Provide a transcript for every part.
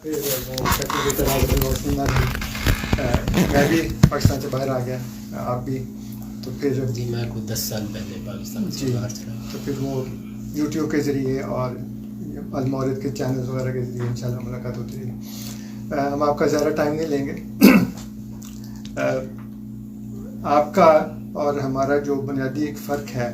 پھر وہ میں بھی پاکستان سے باہر آ گیا، آپ بھی، تو پھر جی میں کوئی 10 سال پہلے پاکستان سے جی باہر چلا. تو پھر وہ یوٹیوب کے ذریعے اور المورد کے چینلز وغیرہ کے ذریعے انشاءاللہ ملاقات ہوتی رہی. ہم آپ کا زیادہ ٹائم نہیں لیں گے. آپ کا اور ہمارا جو بنیادی ایک فرق ہے،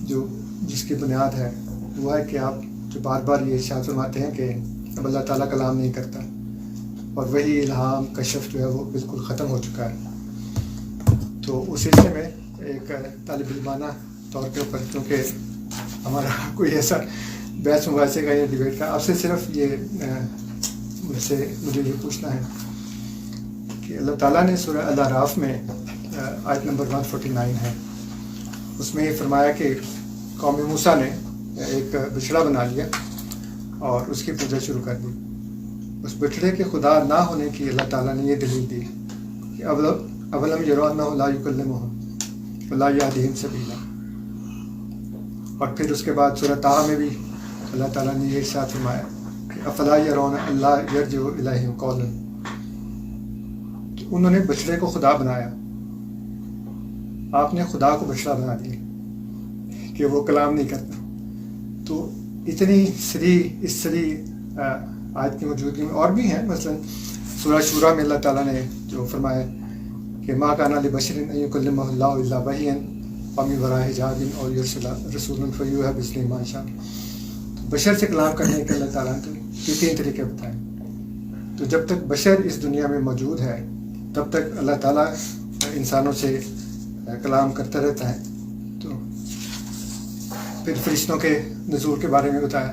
جو جس کی بنیاد ہے، وہ ہے کہ آپ جو بار بار یہ ارشاد فرماتے ہیں کہ اب اللہ تعالیٰ کلام نہیں کرتا، اور وہی الہام کشف جو ہے وہ بالکل ختم ہو چکا ہے. تو اس سلسلے میں ایک طالب علمانہ طور کے اوپر، چونکہ ہمارا کوئی ایسا بحث مباحثے کا یا ڈبیٹ کا، آپ سے صرف یہ مجھے یہ پوچھنا ہے کہ اللہ تعالیٰ نے سورہ الاعراف میں آیت نمبر 149 ہے، اس میں یہ فرمایا کہ قوم موسیٰ نے ایک بچڑا بنا لیا اور اس کی پوجا شروع کر دی. اس بچڑے کے خدا نہ ہونے کی اللہ تعالیٰ نے یہ دلیل دی کہ اولم یروا انہ لا یکلمہم ولا یہدیہم سبیلا. اور پھر اس کے بعد سورہ طٰہٰ میں بھی اللہ تعالیٰ نے یہ ارشاد فرمایا کہ افلا یرون الا یرجع الیہم قولا. انہوں نے بچڑے کو خدا بنایا، آپ نے خدا کو بچڑا بنا دیا کہ وہ کلام نہیں کرتا. تو اتنی سری آیت کی موجودگی میں اور بھی ہیں، مثلا سورہ شورا میں اللہ تعالیٰ نے جو فرمایا کہ ما کان لبشر ان یکلمہ اللہ الا وحیا او من وراء حجاب او یرسل رسولا فیوحی باذنہ ما یشاء. بشر سے کلام کرنے کے اللہ تعالیٰ نے یہ 3 طریقے بتائے. تو جب تک بشر اس دنیا میں موجود ہے تب تک اللہ تعالیٰ انسانوں سے کلام کرتا رہتا ہے. تو پھر فرشتوں کے نزول کے بارے میں بتایا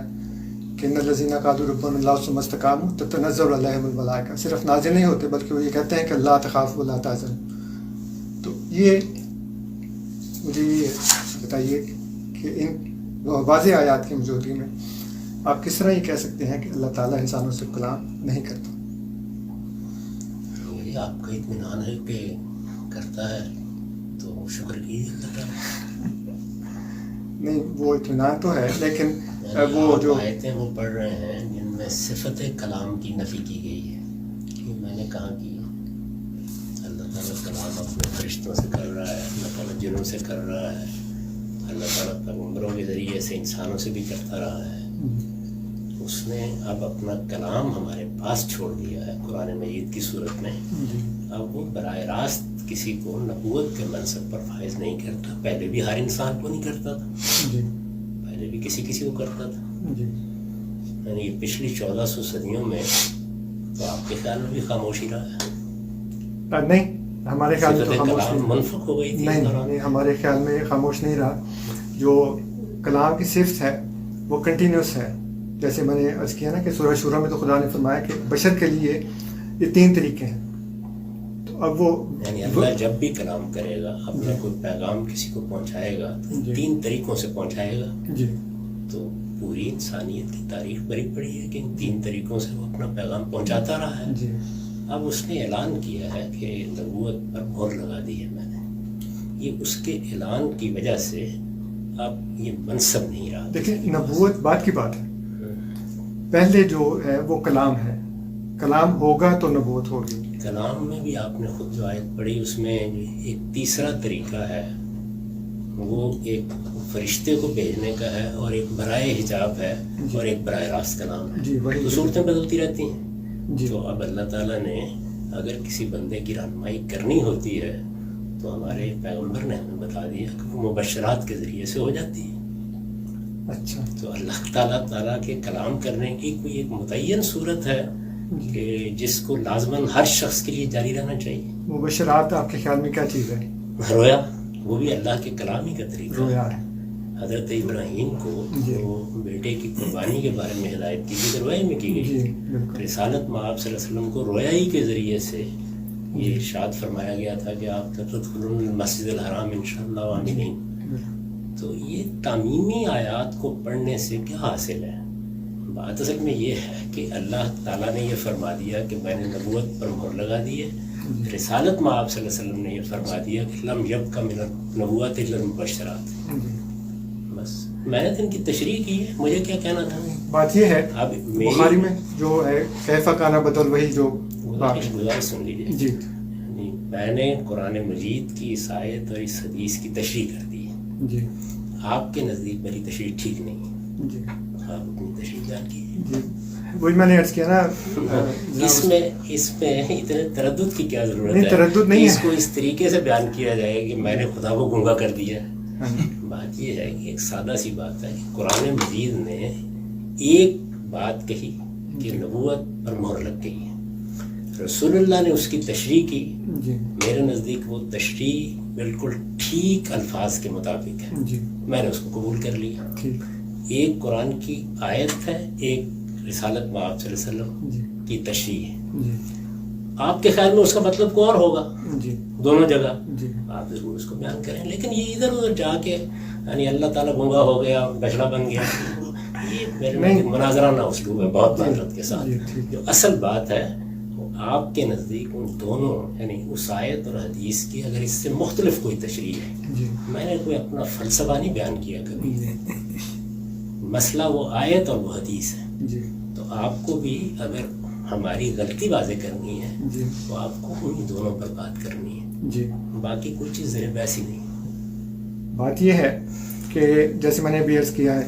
کہ ان الذین قالوا ربنا اللہ ثم استقاموا تتنزل علیہم الملائکہ. صرف نازل نہیں ہوتے بلکہ وہ یہ کہتے ہیں کہ اللہ تخافوا ولا تحزنوا. تو یہ مجھے یہ بتائیے کہ ان واضح آیات کی موجودگی میں آپ کس طرح یہ کہہ سکتے ہیں کہ اللہ تعالیٰ انسانوں سے کلام نہیں کرتا؟ یہ آپ کا اطمینان ہے کہ کرتا ہے تو شکر کیجیے اللہ تعالیٰ. نہیں، وہ اطمینان تو ہے، لیکن وہ جو آیتیں وہ پڑھ رہے ہیں جن میں صفت کلام کی نفی کی گئی ہے. کہ میں نے کہا کہ اللہ تعالیٰ کلام اپنے فرشتوں سے کر رہا ہے، اللہ تعالیٰ جنوں سے کر رہا ہے، اللہ تعالیٰ پیغمبروں کے ذریعے سے انسانوں سے بھی کرتا رہا ہے. اس نے اب اپنا کلام ہمارے پاس چھوڑ دیا ہے قرآن مجید کی صورت میں. اب وہ براہ راست کسی کو نبوت کے منصب پر فائز نہیں کرتا. پہلے بھی ہر انسان کو نہیں کرتا تھا، پہلے بھی کسی کو کرتا تھا. یعنی پچھلی 1400 صدیوں میں تو آپ کے خیال میں بھی خاموشی رہا ہے؟ نہیں، ہمارے خیال میں تو خاموش کلام منفق ہو گئی تھی. نہیں، ہمارے خیال میں خاموش نہیں رہا. جو کلام کی صفت ہے وہ کنٹینیوس ہے. جیسے میں نے عرض کیا نا کہ سورہ شورا میں تو خدا نے فرمایا کہ بشر کے لیے یہ 3 طریقے ہیں. تو اب وہ یعنی اللہ جب بھی کلام کرے گا، اپنا کوئی پیغام کسی کو پہنچائے گا تو 3 طریقوں سے پہنچائے گا. تو پوری انسانیت کی تاریخ بڑی پڑی ہے کہ ان 3 طریقوں سے وہ اپنا پیغام پہنچاتا رہا ہے. اب اس نے اعلان کیا ہے کہ نبوت پر مہر لگا دی ہے میں نے. یہ اس کے اعلان کی وجہ سے اب یہ منصب نہیں رہا. دیکھیں، نبوت بات کی بات ہے، پہلے جو ہے وہ کلام ہے. کلام ہوگا تو نبوت ہوگی. کلام میں بھی آپ نے خود جو آیت پڑھی اس میں ایک تیسرا طریقہ ہے، وہ ایک فرشتے کو بھیجنے کا ہے، اور ایک برائے حجاب ہے، اور ایک براہ راست کلام ہے. تو صورتیں بدلتی رہتی ہیں. تو اب اللہ تعالیٰ نے اگر کسی بندے کی رہنمائی کرنی ہوتی ہے تو ہمارے پیغمبر نے ہمیں بتا دیا کہ وہ مبشرات کے ذریعے سے ہو جاتی ہے. اچھا، تو اللہ تعالیٰ کے کلام کرنے کی کوئی ایک متعین صورت ہے کہ جس کو لازماً ہر شخص کے لیے جاری رہنا چاہیے. مبشرات آپ کے خیال میں کیا چیز ہے؟ رویا، وہ بھی اللہ کے کلام ہی کا طریقہ رویا ہے. حضرت ابراہیم کو وہ بیٹے کی قربانی کے بارے میں ہدایت کی گئی تو رویا میں کی گئی. رسالت میں آپ صلی اللہ علیہ وسلم کو رویائی کے ذریعے سے یہ ارشاد فرمایا گیا تھا کہ آپ تدخلون المسجد الحرام انشاءاللہ آمنین. تو یہ تعمیمی آیات کو پڑھنے سے کیا حاصل ہے؟ بات اصل میں یہ ہے کہ اللہ تعالیٰ نے یہ فرما دیا کہ میں نے نبوت پر مہر لگا دی ہے. رسالت میں آپ صلی اللہ علیہ وسلم نے یہ فرما دیا کہ لم یبق من النبوۃ الا المبشرات. بس میں نے تو ان کی تشریح کی ہے، مجھے کیا کہنا تھا. بات یہ ہے اب بخاری میں جو ہے کیفا کانا بدل وہی جو گزارش سن لیجیے. جی میں نے قرآن مجید کی اس آیت اور اس حدیث کی تشریح کر دی ہے. جی آپ کے نزدیک میری تشریح ٹھیک نہیں ہے، جی آپ اپنی تشریح بیان کیجیے. جی وہی میں نے عرض کیا نا. اس میں اتنے تردد کی کیا ضرورت نہیں، ہے؟ تردد نہیں ہے. اس کو اس طریقے سے بیان کیا جائے کہ میں نے خدا کو گونگا کر دیا. ہاں جی. بات یہ ہے کہ ایک سادہ سی بات ہے کہ قرآن مجید نے ایک بات کہی کہ نبوت پر مہر لگ گئی ہے، رسول اللہ نے اس کی تشریح کی. جی میرے نزدیک وہ تشریح بالکل ٹھیک الفاظ کے مطابق ہے، جی میں نے اس کو قبول کر لیا. ٹھیک. ایک قرآن کی آیت ہے، ایک رسالت مآب صلی اللہ علیہ وسلم جی کی تشریح ہے. جی آپ کے خیال میں اس کا مطلب کو اور ہوگا جی دونوں جگہ، جی آپ ضرور اس کو بیان کریں. لیکن یہ ادھر ادھر جا کے یعنی اللہ تعالیٰ گنگا ہو گیا، بچڑا بن گیا، یہ میرے نہیں. مناظرانہ اسلوب ہے بہت معذرت کے جی، ساتھ. ٹھیک. جو اصل بات ہے وہ آپ کے نزدیک ان دونوں یعنی اس آیت اور حدیث کی اگر اس سے مختلف کوئی تشریح ہے، جی میں نے کوئی اپنا فلسفہ نہیں بیان کیا کبھی. جی مسئلہ وہ آیت اور وہ حدیث ہے. جی تو آپ کو بھی اگر ہماری غلطی واضح کرنی ہے جی تو آپ کو ان دونوں پر بات کرنی ہے. جی باقی کوئی چیز زیر بحث ہی نہیں. بات یہ ہے کہ جیسے میں نے ابھی عرض کیا ہے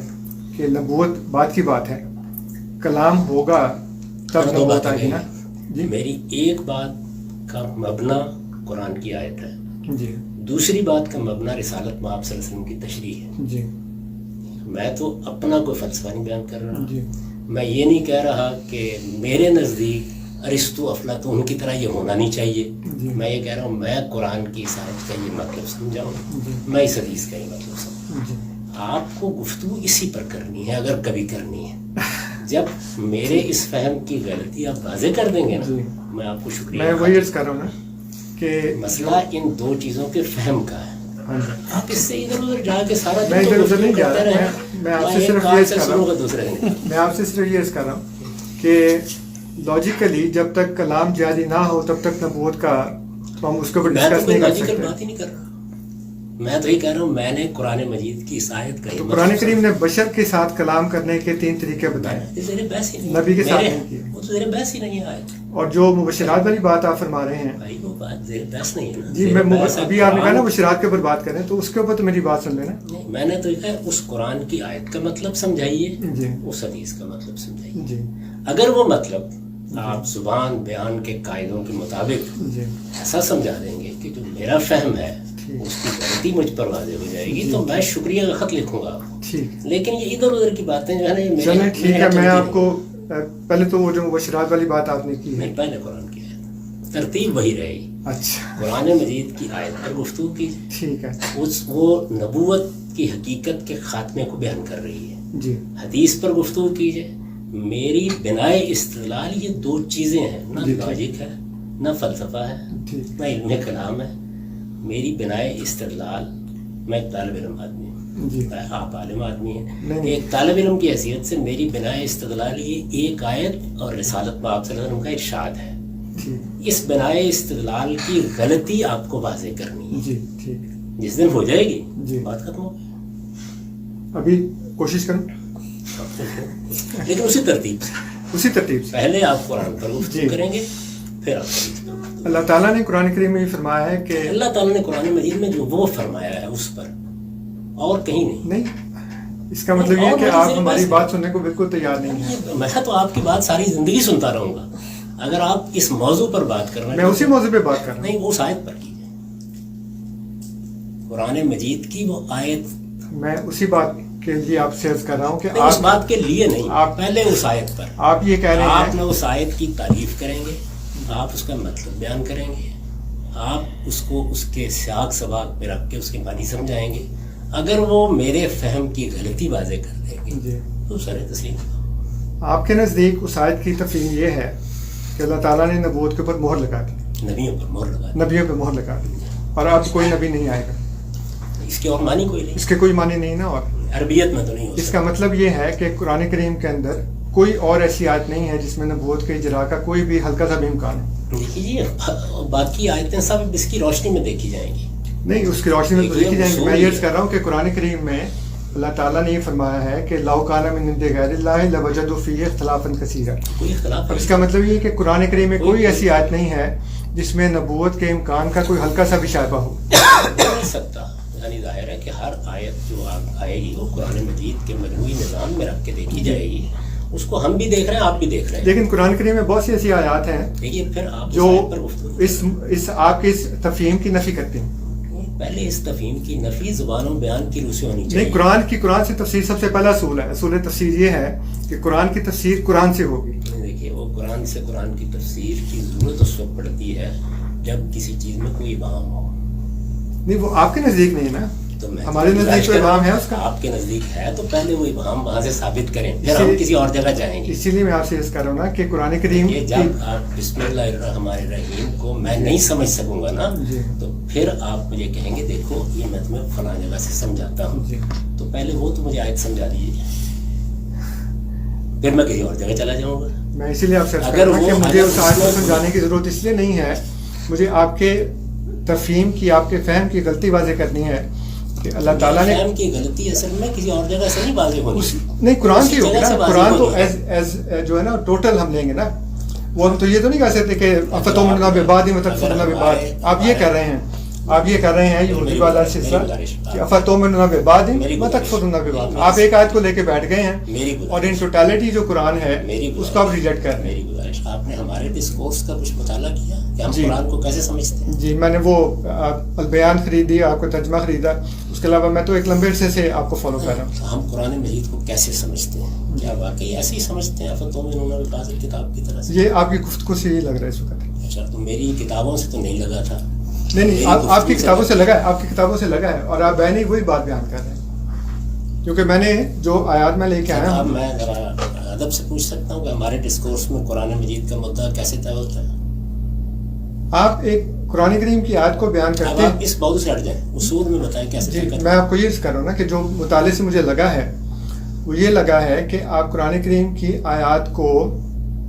کہ نبوت بات کی بات ہے، کلام ہوگا تب دو نبوت باتیں آئے گی نا. کہیں. جی میری ایک بات کا مبنا قرآن کی آیت ہے، جی دوسری بات کا مبنا رسالت مآب صلی اللہ علیہ وسلم کی تشریح ہے. جی میں تو اپنا کوئی فلسفہ نہیں بیان کر رہا. جی میں یہ نہیں کہہ رہا کہ میرے نزدیک ارسطو افلاطون کی طرح یہ ہونا نہیں چاہیے. جی. میں یہ کہہ رہا ہوں میں قرآن کی اس آیت کا یہ مطلب سمجھاؤں، جی. میں اس حدیث کا یہ مطلب سمجھاؤں. جی آپ کو گفتگو اسی پر کرنی ہے اگر کبھی کرنی ہے. جب میرے اس فہم کی غلطی آپ واضح کر دیں گے نا، جی. میں آپ کو شکریہ. میں وہی عرض کر رہا ہوں نا کہ مسئلہ ان دو چیزوں کے فہم کا ہے. ہاں جی. آپ اس سے ادھر ادھر جا کے سارا میں ادھر ادھر نہیں جا رہا. میں آپ سے صرف یہ عرض کر رہا ہوں، دوسرے دن میں آپ سے صرف یہ عرض کر رہا ہوں کہ لاجیکلی جب تک کلام جاری نہ ہو تب تک نبوت کا تو ہم اس کو میں تو ڈسکس کوئی نہیں کر لاجیکل سکتے. بات ہی نہیں کر رہا. میں تو یہ کہہ رہا ہوں میں نے قرآن مجید کی اس آیت کا تو قرآن کریم نے بشر کے ساتھ کلام کرنے کے 3 طریقے بتائے، زیر بحث ہی نہیں. نبی کے ساتھ میرے- نہیں کیے. وہ تو زیر بحث ہی نہیں آئے. اور جو مبشرات والی بات آپ فرما رہے ہیں بھائی وہ بات زیر بحث نہیں ہے نا. جی، زیر میں بحث ہے ابھی آپ نے کہا نا قرآن. مبشرات کے اوپر بات کریں تو اس کے اوپر تو میری بات سن لینا. نہیں، میں نے تو یہ کہا اس قرآن کی آیت کا مطلب سمجھائیے، جی اس حدیث کا مطلب سمجھائیے. جی اگر وہ مطلب آپ زبان بیان کے قاعدوں کے مطابق جی ایسا سمجھا دیں گے کہ جو میرا فہم ہے ٹھیک. اس کی غلطی مجھ پر واضح ہو جائے گی جی. تو میں شکریہ کا خط لکھوں گا آپ کو. ٹھیک. لیکن یہ ادھر ادھر کی باتیں جو ہے نا یہ میرے- چلیں ٹھیک میرا ہے. میں چلتی آپ کو پہلے تو وہ جو مبشرات والی بات آپ نے کی ہے. نہیں، پہلے قرآن کی آیت ترتیب وہی رہے گی. اچھا قرآن مجید کی آیت پر گفتگو کیجیے، ٹھیک ہے. وہ نبوت کی حقیقت کے خاتمے کو بیان کر رہی ہے. جی حدیث پر گفتگو کیجیے. میری بنائے استدلال یہ 2 چیزیں ہیں، نہ جی. لاجک ہے نہ فلسفہ ہے ٹھیک. نہ علم کلام ہے. میری بنائے استدلال، میں ایک طالب علم آدمی ہوں، جی آپ عالم آدمی ہیں. نہیں. ایک طالب علم کی حیثیت سے میری بنائے استدلال یہ ایک آیت اور رسالت مآب صلی اللہ علیہ وسلم کا ارشاد ہے. ٹھیک. اس بنائے استدلال کی غلطی آپ کو واضح کرنی ہے. جی ٹھیک. جس دن ہو جائے گی جی. بات ختم ہو گئی. ابھی کوشش کروں لیکن اسی ترتیب سے اسی ترتیب سے. پہلے آپ قرآن پر جی. گفتگو کریں گے پھر آپ حدیث پر. اللہ تعالیٰ نے قرآن کریم میں یہ فرمایا ہے کہ اللہ تعالیٰ نے قرآن مجید میں جو وہ فرمایا ہے اس پر اور کہیں نہیں. نہیں، اس کا مطلب یہ ہے کہ آپ ہماری بات سننے کو بالکل تیار نہیں ہیں. میں تو آپ کی بات ساری زندگی سنتا رہوں گا. اگر آپ اس موضوع پر بات کر رہے ہیں میں اسی موضوع پہ بات کر رہا ہوں. نہیں، وہ اس آیت پر کیجیے. قرآن مجید کی وہ آیت. میں اسی بات کے لیے آپ سے عرض کر رہا ہوں کہ نہیں، اس آپ بات کے لیے نہیں، آپ- پہلے اس آیت پر آپ یہ کہہ رہے آپ ہیں نے اس آیت کی تعریف کریں گے، آپ اس کا مطلب بیان کریں گے، آپ اس کو اس کے سیاق سباق پہ رکھ کے اس کے معنی سمجھائیں گے. اگر وہ میرے فہم کی غلطی واضح کر دیں گے جی تو سر تسلیم. آپ کے نزدیک اس آیت کی تفہیم یہ ہے کہ اللہ تعالیٰ نے نبوت کے اوپر مہر لگا دی، نبیوں پر مہر لگا دی. نبیوں پہ مہر لگا دی، اور اب کوئی نبی نہیں آئے گا. اس کے اور معنی کوئی نہیں، اس کے کوئی معنی نہیں نا. اور عربیت میں تو نہیں ہو اس سکتا. کا مطلب یہ ہے کہ قرآن کریم کے اندر کوئی اور ایسی آیت نہیں ہے جس میں نبوت کے اجرا کا کوئی بھی ہلکا سا بھی امکان ہے. دیکھیے باقی آیتیں سب اس کی روشنی میں دیکھی جائیں گی. نہیں، اس کی روشنی میں تو دیکھی جائیں گی. میں یہ عرض کر رہا ہوں کہ قرآن کریم میں اللہ تعالیٰ نے یہ فرمایا ہے کہ لو کان من عند غیر اللہ لوجدوا فیہ اختلافا کثیرا. کوئی اختلاف اب اس کا مطلب یہ ہے کہ قرآن کریم میں کوئی ایسی آیت نہیں ہے جس میں نبوت کے امکان کا کوئی ہلکا سا بھی شائبہ ہو. نہیں سکتا. یعنی ظاہر ہے کہ ہر آیت جو آئے گی وہ قرآن مجید کے مجموعی نظام میں رکھ کے دیکھی جائے گی. اس کو ہم بھی دیکھ رہے ہیں, آپ بھی دیکھ رہے ہیں. لیکن قرآن کریم میں بہت سی ایسی آیات ہیں دیکھیے پھر آپ جو پر گفتگو اس آپ کے اس تفہیم کی نفی کرتے ہیں. پہلے اس تفہیم کی نفی زبان و بیان کی روح سے ہونی نہیں, چاہیے. قرآن سے تفسیر سب سے پہلا اصول ہے. اصول تفسیر یہ ہے کہ قرآن کی تفسیر قرآن سے ہوگی. دیکھیے وہ قرآن سے قرآن کی تفسیر کی ضرورت اس وقت پڑتی ہے جب کسی چیز میں کوئی ابہام ہو. نہیں, وہ آپ کے نزدیک نہیں ہے نا, تو ہمارے نزدیک تو ابہام ہے اس کا. آپ کے نزدیک ہے تو پہلے وہ ابہام وہاں سے ثابت کریں, پھر ہم کسی اور جگہ جائیں گے. اسی لیے میں آپ سے اس کر رہا ہوں نا کہ قرآن کریم جب آپ بسم اللہ الرحمن الرحیم کو میں نہیں سمجھ سکوں گا نا, تو پھر آپ مجھے کہیں گے دیکھو یہ میں تمہیں فلاں جگہ سے سمجھاتا ہوں, تو پہلے وہ تو مجھے آیت سمجھا دیجیے, پھر میں کسی اور جگہ چلا جاؤں گا. میں اسی لیے آپ سے کہ مجھے اس آیت کو سمجھانے کی ضرورت اس لیے نہیں ہے, مجھے آپ کے تفہیم کی, آپ کے فہم کی غلطی واضح کرنی ہے کہ اللہ تعالیٰ نے فہم کی غلطی اصل میں کسی اور جگہ سے نہیں واضح ہونی. نہیں, قرآن کی ہوگی نا. قرآن تو ایز جو ہے نا ٹوٹل ہم لیں گے نا. وہ ہم تو یہ تو نہیں کہہ سکتے کہ افتؤمنون ببعض وتکفرون ببعض. آپ یہ کر رہے ہیں, آپ یہ کر رہے ہیں یہودی والا سلسلہ کہ افتؤمنون ببعض وتکفرون ببعض. آپ ایک آیت کو لے کے بیٹھ گئے ہیں اور ان ٹوٹالٹی جو قرآن ہے اس کو آپ ریجیکٹ کر رہے ہیں. میری گزارش, آپ نے ہمارے ڈسکورس کا کچھ مطالعہ کیا کہ ہم قرآن کو کیسے سمجھتے ہیں؟ جی, میں نے وہ البیان خریدی, آپ کو ترجمہ خریدا, اس کے علاوہ میں تو ایک لمبے عرصے سے آپ کو فالو کر رہا ہوں. ہم قرآن مجید کو کیسے سمجھتے ہیں؟ کیا واقعی ایسے ہی سمجھتے ہیں افتؤمنون ببعض کتاب کی طرح سے؟ یہ آپ کی گفتگو سے یہ لگ رہا ہے اس وقت. اچھا, تو میری کتابوں سے تو نہیں لگا تھا. نہیں, آپ کی کتابوں سے لگا ہے, آپ کی کتابوں سے لگا ہے, اور آپ بہن وہی بات بیان کر رہے ہیں, کیونکہ میں نے جو آیات میں لے کے آیا ہوں. میں ذرا ادب سے پوچھ سکتا ہوں کہ ہمارے ڈسکورس میں قرآن مجید کا مدعا کیسے طے ہوتا ہے؟ آپ ایک قرآن کریم کی آیت کو بیان کرتے ہیں. آپ اس موضوع سے ہٹ جائیں, اصول میں بتائیں کیسے طے کرتے ہیں. میں آپ کو یہ کر رہا ہوں نا کہ جو مطالعے سے مجھے لگا ہے وہ یہ لگا ہے کہ آپ قرآن کریم کی آیات کو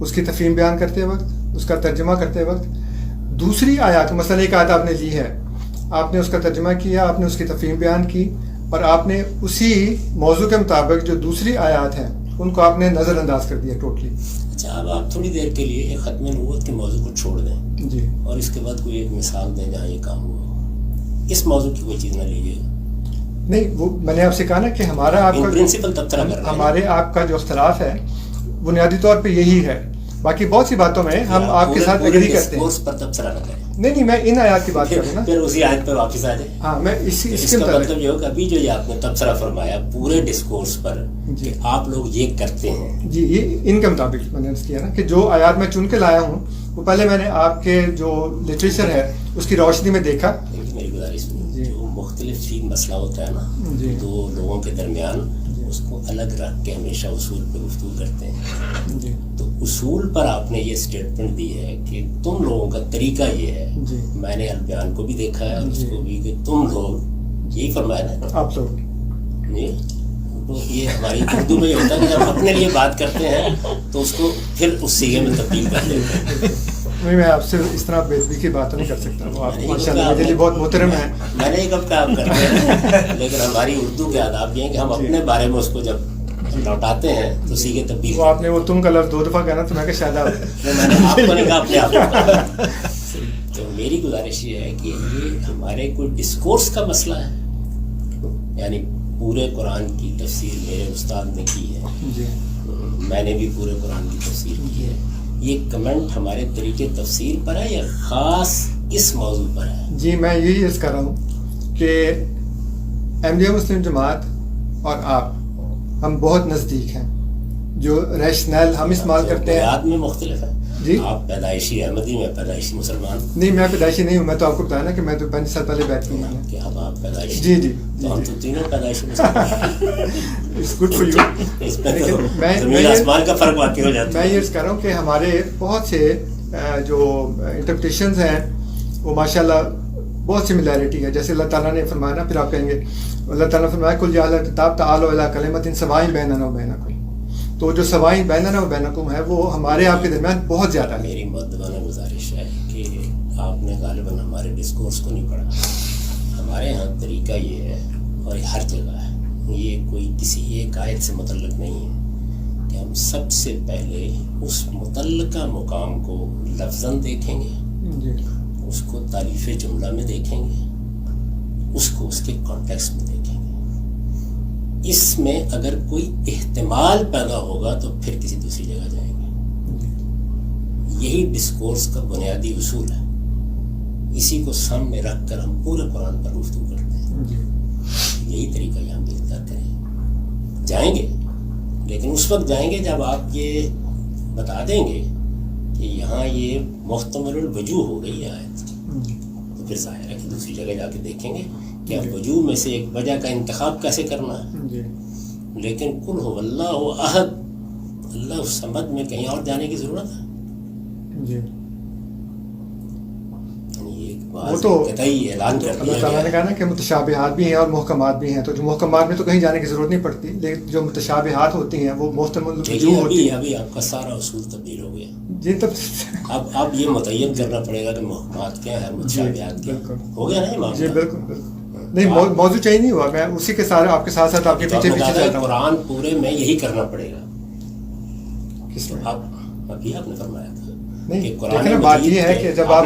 اس کی تفہیم بیان کرتے وقت, اس کا ترجمہ کرتے وقت, دوسری آیات, مثلا ایک آیت آپ نے لی ہے, آپ نے اس کا ترجمہ کیا, آپ نے اس کی تفہیم بیان کی, اور آپ نے اسی موضوع کے مطابق جو دوسری آیات ہیں ان کو آپ نے نظر انداز کر دیا ٹوٹلی. اچھا, اب آپ تھوڑی دیر کے لیے ایک ختم نبوت کے موضوع کو چھوڑ دیں جی, اور اس کے بعد کوئی ایک مثال دیں جہاں یہ کام ہوا. اس موضوع کی کوئی چیز نہ لیجیے. نہیں, وہ میں نے آپ سے کہا نا کہ ہمارا آپ کا پرنسپل تبصرہ کر رہے ہیں. ہمارے آپ کا جو اختلاف ہے بنیادی طور پہ یہی ہے, باقی بہت سی باتوں میں ہم آپ کے ساتھ اگری کرتے ہیں. پر تبصرہ نہ کریں. نہیں, میں ان آیات کی بات کر رہا ہوں نا. پھر اسی آیت پر واپس آ جائیں. ہاں, میں اس کا مطلب یہ ہو کہ ابھی جو یہ آپ نے تبصرہ فرمایا پورے ڈسکورس پر کہ آپ لوگ یہ کرتے ہیں, جی, یہ ان کے مطابق میں نے کیا نا کہ جو آیات میں چن کے لایا ہوں وہ پہلے میں نے آپ کے جو لٹریچر ہے اس کی روشنی میں دیکھا. میری گزارش میں جو مختلف چیز مسئلہ ہوتا ہے نا, دو لوگوں کے درمیان, اس کو الگ رکھ کے ہمیشہ اصول پہ گفتگو کرتے ہیں. تو اصول پر آپ نے یہ اسٹیٹمنٹ دی ہے کہ تم لوگوں کا طریقہ یہ ہے. میں نے البیان کو بھی دیکھا ہے اور اس کو بھی کہ تم لوگ یہی فرمایا نا آپ لوگ. تو یہ ہماری اردو میں یہ ہوتا ہے کہ جب اپنے لیے بات کرتے ہیں تو اس کو پھر اس صیغے میں تبدیل کر لیتے ہیں. نہیں, میں آپ سے اس طرح بے ادبی کی بات نہیں کر سکتا. وہ آپ ماشاءاللہ میرے لیے بہت محترم ہیں. میں نے کب کام کرتے ہیں, لیکن ہماری اردو کے آداب یہ ہیں کہ ہم اپنے بارے میں اس کو جب لوٹاتے ہیں تو صیغے تبدیل. وہ آپ نے وہ تم کا لفظ 2 دفعہ کہنا تو میں کہ شاید میں نے آپ کو نہیں کہا, اپنے آپ کو. تو میری گزارش یہ ہے کہ یہ ہمارے کوئی ڈسکورس کا مسئلہ ہے, یعنی پورے قرآن کی تفسیر میرے استاد نے کی ہے, میں نے بھی پورے قرآن کی تفسیر کی ہے. یہ کمنٹ ہمارے طریقے تفسیر پر ہے یا خاص اس موضوع پر ہے؟ جی, میں یہی عرض کر رہا ہوں کہ احمدیہ مسلم جماعت اور آپ ہم بہت نزدیک ہیں. جو ریشنل ہم استعمال کرتے ہیں بنیاد میں مختلف ہے. جی, آپ پیدائشی احمدی, میں پیدائشی مسلمان. نہیں, میں پیدائشی نہیں ہوں. میں تو آپ کو بتایا نا کہ میں تو 5 سال پہلے بیٹھ گئی ہوں. کہ اب آپ پیدائشی. جی جی, تو ہم تو تینوں پیدائشی مسلمان. It's good for you. اس میں تو زمین آسمان کا فرق واقع ہو جاتا ہے. میں یہ عرض کر رہا ہوں کہ ہمارے بہت سے جو انٹرپریٹیشنز ہیں وہ ماشاءاللہ بہت سملیرٹی ہے. جیسے اللہ تعالیٰ نے فرمایا نا, پھر آپ کہیں گے اللہ تعالیٰ نے فرمایا کل یا اہل الکتاب تعالوا الی کلمۃ سواء بیننا و بینکم. تو جو سواء بیننا و بینکم ہے وہ ہمارے آپ کے درمیان بہت زیادہ ہے. میری مؤدبانہ گزارش ہے کہ آپ نے غالباً ہمارے ڈسکورس کو نہیں پڑھا. ہمارے یہاں طریقہ یہ ہے اور یہ ہر جگہ ہے یہ کوئی کسی ایک آیت سے متعلق نہیں ہے کہ ہم سب سے پہلے اس متعلقہ مقام کو لفظاً دیکھیں گے، اس کو تعریف جملہ میں دیکھیں گے، اس کو اس کے کانٹیکسٹ میں دیکھیں گے. اس میں اگر کوئی احتمال پیدا ہوگا تو پھر کسی دوسری جگہ جائیں گے. یہی ڈسکورس کا بنیادی اصول ہے. اسی کو سامنے رکھ کر ہم پورے قرآن پر گفتگو کرتے ہیں. یہی طریقہ یہاں بھی اختیار کریں. جائیں گے لیکن اس وقت جائیں گے جب آپ یہ بتا دیں گے کہ یہاں یہ محتمل الوجوہ ہو گئی ہے آیت، تو پھر ظاہر ہے کہ دوسری جگہ جا کے دیکھیں گے کہ اب وجوہ میں سے ایک وجہ کا انتخاب کیسے کرنا ہے. لیکن قل هو اللہ احد، اللہ الصمد میں کہیں اور جانے کی ضرورت ہے؟ وہ تو اعلان کر اللہ تعالیٰ نے کہا نا کہ متشابہات بھی ہیں اور محکمات بھی ہیں. تو جو محکمات میں تو کہیں جانے کی ضرورت نہیں پڑتی، لیکن جو متشابہات ہوتی ہیں وہ محتمل الوجوہ ہوتی ہیں. ابھی آپ کا سارا اصول تبدیل ہو گیا. جی تب اب یہ متعین کرنا پڑے گا کہ محکمات کیا ہے، متشابہات کیا ہو گیا نا یہ معاملہ. جی بالکل نہیں، موضوع چینج نہیں ہوا. میں اسی کے ساتھ آپ کے ساتھ ساتھ آپ کے پیچھے پیچھے چلتا ہوں. قرآن پورے میں یہی کرنا پڑے گا. کس میں ابھی آپ نے فرمایا تھا نہیں، لیکن بات یہ ہے کہ جب آپ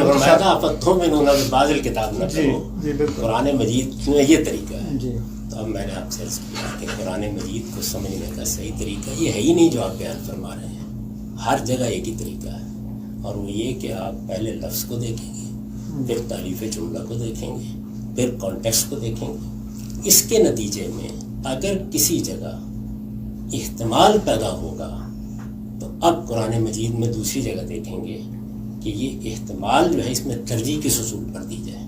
بعض الکتاب نہ کرو، قرآن مجید میں یہ طریقہ ہے. تو اب میں نے آپ سے عرض کیا کہ قرآن مجید کو سمجھنے کا صحیح طریقہ یہ ہے ہی نہیں جو آپ بیان فرما رہے ہیں. ہر جگہ ایک ہی طریقہ ہے، اور وہ یہ کہ آپ پہلے لفظ کو دیکھیں گے، پھر تعریف جملہ کو دیکھیں گے، پھر کانٹیکسٹ کو دیکھیں گے. اس کے نتیجے میں اگر کسی جگہ احتمال پیدا ہوگا تو اب قرآن مجید میں دوسری جگہ دیکھیں گے کہ یہ احتمال جو ہے اس میں ترجیح کس اصول پر دی جائے.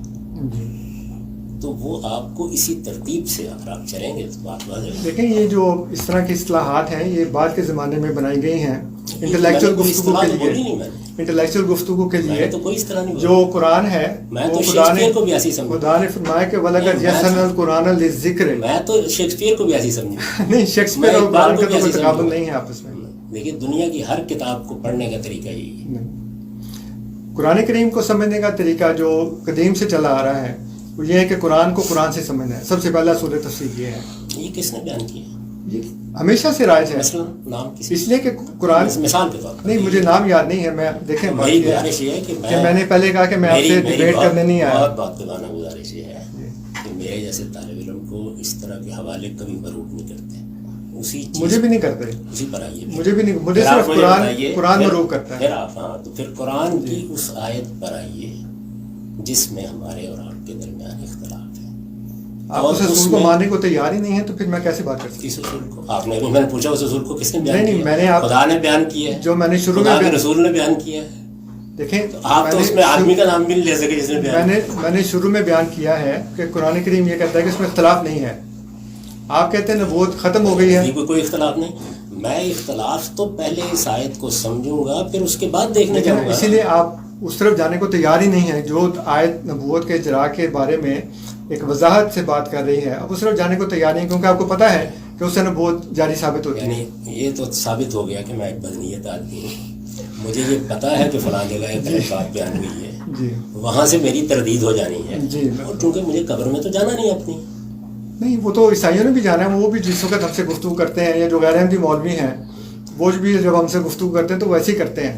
تو وہ آپ کو اسی ترتیب سے اگر آپ چلیں گے تو بات واضح ہے. لیکن یہ جو اس طرح کی اصطلاحات ہیں یہ بعد کے زمانے میں بنائی گئی ہیں انٹلیکچوئل گفتگو کے لیے. انٹلیکچوئل گفتگو کے لیے تو کوئی اس طرح نہیں جو قرآن ہے میں تو شیکسپیئر کو بھی ایسی سمجھوں. خدا نے فرمایا کہ وَلَقَدْ يَسَّرْنَا الْقُرْآنَ لِلذِّكْرِ. میں تو شیکسپیئر کو بھی ایسی سمجھوں. نہیں، شیکسپیئر اور قرآن کا تو کوئی تقابل نہیں ہے آپس میں. دیکھیے دنیا کی ہر کتاب کو پڑھنے کا طریقہ یہی ہے. قرآن کریم کو سمجھنے کا طریقہ جو قدیم سے چلا آ رہا ہے وہ یہ ہے کہ قرآن کو قرآن سے سمجھنا ہے. سب سے پہلا اصول تفسیر یہ ہے. یہ کس نے بیان کیا؟ یہ ہمیشہ سے رائج ہے. نام اس لیے کہ قرآن مثال کے طور پر نہیں، مجھے نام یاد نہیں ہے. میں دیکھیں گزارش یہ ہے کہ میں نے پہلے کہا کہ میں آپ سے ڈیبیٹ کرنے نہیں آیا. بات بتانا گزارش یہ ہے کہ میرے جیسے طالب علم کو اس طرح کے حوالے کبھی مروب نہیں کرتے. مجھے بھی نہیں کرتے. اسی پر آئیے، مجھے بھی نہیں، مجھے صرف قرآن مروب کرتا ہے. پھر آپ تو پھر قرآن کی اس آیت پر آئیے جس میں ہمارے اور آپ کے درمیان اختلاف ہے. آپ اس اصول کو ماننے کو تیار ہی نہیں ہے تو پھر میں کیسے بات کر سکتا ہوں؟ اس اصول کو آپ نے، میں نے پوچھا اس اصول کو کس نے بیان کیا؟ میں نے خدا نے بیان کیا ہے، جو میں نے شروع میں رسول نے بیان کیا ہے. دیکھیں آپ تو اس میں آدمی کا نام بھی نہیں لے سکے جس نے بیان. میں نے شروع میں بیان کیا ہے کہ قرآن کریم یہ کہتا ہے کہ اس میں اختلاف نہیں ہے. آپ کہتے ہیں نبوت ختم ہو گئی ہے. کوئی اختلاف نہیں. میں اختلاف تو پہلے اس آیت کو سمجھوں گا پھر اس کے بعد دیکھنے جاؤں گا. اسی لیے آپ اس طرف جانے کو تیار ہی نہیں ہے جو آیت نبوت کے اجراء کے بارے میں ایک وضاحت سے بات کر رہی ہے. اب اس طرف جانے کو تیار نہیں کیونکہ آپ کو پتا ہے کہ اس سے نبوت جاری ثابت ہوتی ہے. یعنی یہ تو ثابت ہو گیا کہ میں ایک بدنیت آدمی ہوں. مجھے یہ پتا ہے کہ فلاں جگہ ایک بات بیان ہوئی ہے، وہاں سے میری تردید ہو جانی ہے. اور چونکہ مجھے قبر میں تو جانا نہیں اپنی. نہیں، وہ تو عیسائیوں نے بھی جانا ہے. وہ بھی جس وقت ہم سے گفتگو کرتے ہیں یا جو غیر احمدی مولوی ہیں وہ بھی جب ہم سے گفتگو کرتے ہیں تو ویسے ہی کرتے ہیں.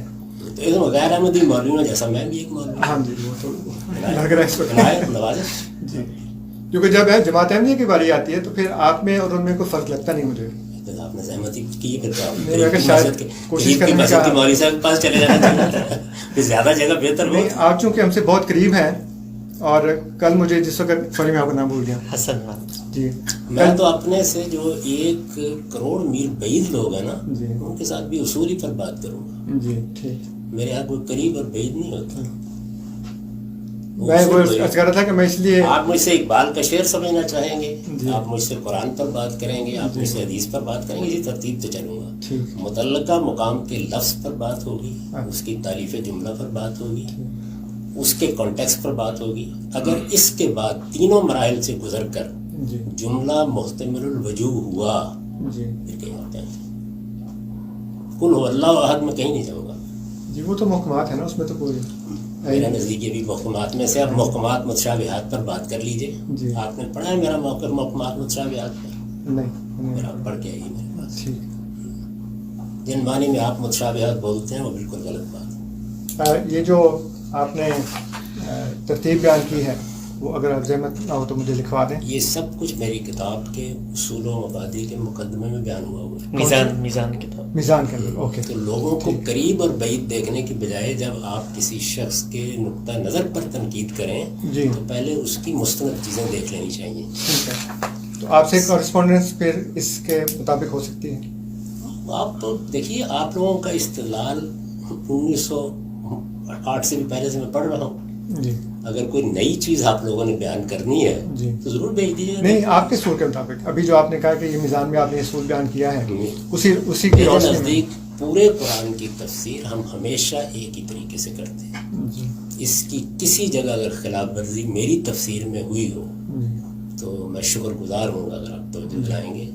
تو غیر احمدی مولوی جیسا میں بھی ایک مولوی. ہاں جی، وہ تو لگ رہا ہے جی. کیونکہ جب جماعت احمدیہ کی باری آتی ہے تو پھر آپ میں اور ان میں کوئی فرق لگتا نہیں مجھے. آپ نے سہمتی کی کوشش کرنے کا مولوی صاحب کے پاس چلے جانا چاہیے زیادہ جگہ بہتر ہو. آپ چونکہ ہم سے بہت قریب ہیں اور کل مجھے جس وقت سوری میں آپ کا نام بھول گیا. حسن جی. میں تو اپنے سے جو 1 کروڑ میل بعید لوگ ہیں نا ان کے ساتھ بھی اصولی پر بات کروں گا. جی ٹھیک. میرے یہاں کوئی قریب اور بعید نہیں ہوتا. میں وہ کہہ رہا تھا کہ میں اس لیے آپ مجھ سے اقبال کا شعر سمجھنا چاہیں گے، آپ مجھ سے قرآن پر بات کریں گے، آپ مجھ سے حدیث پر بات کریں گے، اسی ترتیب سے چلوں گا. متعلقہ مقام کے لفظ پر بات ہوگی، اس کی تعریف جملہ پر بات ہوگی، اس کے کانٹیکسٹ پر بات ہوگی. اگر اس کے بعد تینوں مراحل سے گزر کر جملہ محتمل الوجوہ ہوا پھر کہیں اور جائیں گے. قل هو اللہ احد میں کہیں نہیں جاؤں گا. جی وہ تو محکمات ہے نا، اس میں تو کوئی میرا نزدیک یہ بھی محکمات میں سے. اب محکمات متشابہات پر بات کر لیجئے. آپ نے پڑھا ہے میرا محکمات متشابہات پر؟ نہیں اور آپ پڑھ کے آئیے میرے پاس. ٹھیک. جن معنی میں آپ متشابہات بولتے ہیں وہ بالکل غلط بات ہے. یہ جو آپ نے ترتیب بیان کی ہے وہ اگر آپ زحمت نہ ہو تو مجھے لکھوا دیں. یہ سب کچھ میری کتاب کے اصول و مبادی کے مقدمے میں بیان ہوا ہوا ہے. میزان کتاب میزان کے اندر. اوکے. تو لوگوں کو قریب اور بعید دیکھنے کی بجائے جب آپ کسی شخص کے نقطہ نظر پر تنقید کریں جی تو پہلے اس کی مستند چیزیں دیکھ لینی چاہیے. ٹھیک ہے. تو آپ سے کورسپونڈنس پھر اس کے مطابق ہو سکتی ہے. آپ تو دیکھیے آپ لوگوں کا استدلال 1908 سے بھی پہلے سے میں پڑھ رہا ہوں. جی. اگر کوئی نئی چیز آپ لوگوں نے بیان کرنی ہے جی. تو ضرور بھیج دیجیے. نہیں آپ کے اصول کے مطابق ابھی جو آپ نے کہا کہ یہ میزان میں آپ نے اصول بیان کیا ہے اسی کی میرے روشنی میں. نزدیک پورے قرآن کی تفسیر ہم ہمیشہ ایک ہی طریقے سے کرتے ہیں. جی. اس کی کسی جگہ اگر خلاف ورزی میری تفسیر میں ہوئی ہو جی. تو میں شکر گزار ہوں گا اگر آپ توجہ دلائیں گے.